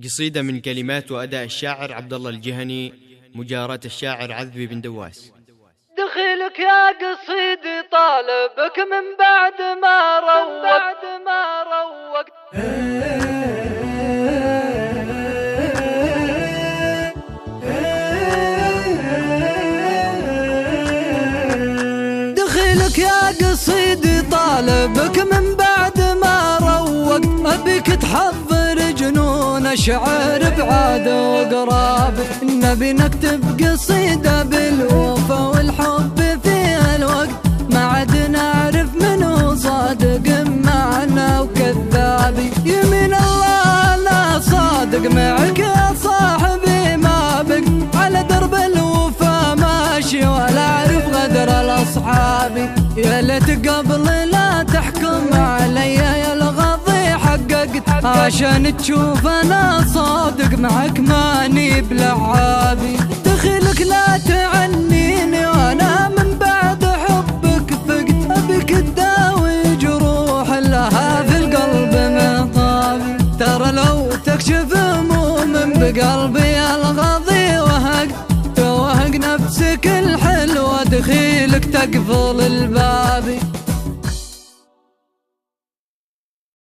قصيدة من كلمات وأداء الشاعر عبد الله الجهني، مجاراة الشاعر عذبي بن دواس. دخيلك يا قصيدي طالبك من بعد ما روقت دخيلك يا قصيدي طالبك من بعد ما روقت، أبيك تحضر جنون شعر بعاد وقراب، نبي نكتب قصيدة بالوفا والحب في الوقت، ما عاد نعرف منو صادق معنا وكذاب، يمين الله لا صادق معك يا صاحبي ما بق، على درب الوفا ماشي ولا اعرف غدر الاصحاب، يا ليت قبل لا تحكم علي يا الغضي حققت، عشان تشوف انا صادق معك ماني بلعابي، دخيلك لا تعنيني وانا من بعد حبك فقت، ابيك تداوي جروح لها في القلب مطابي، ترى لو تكشف هموم بقلبي الغضي وهق نفسك الحلوة، دخيلك تقفل الباب.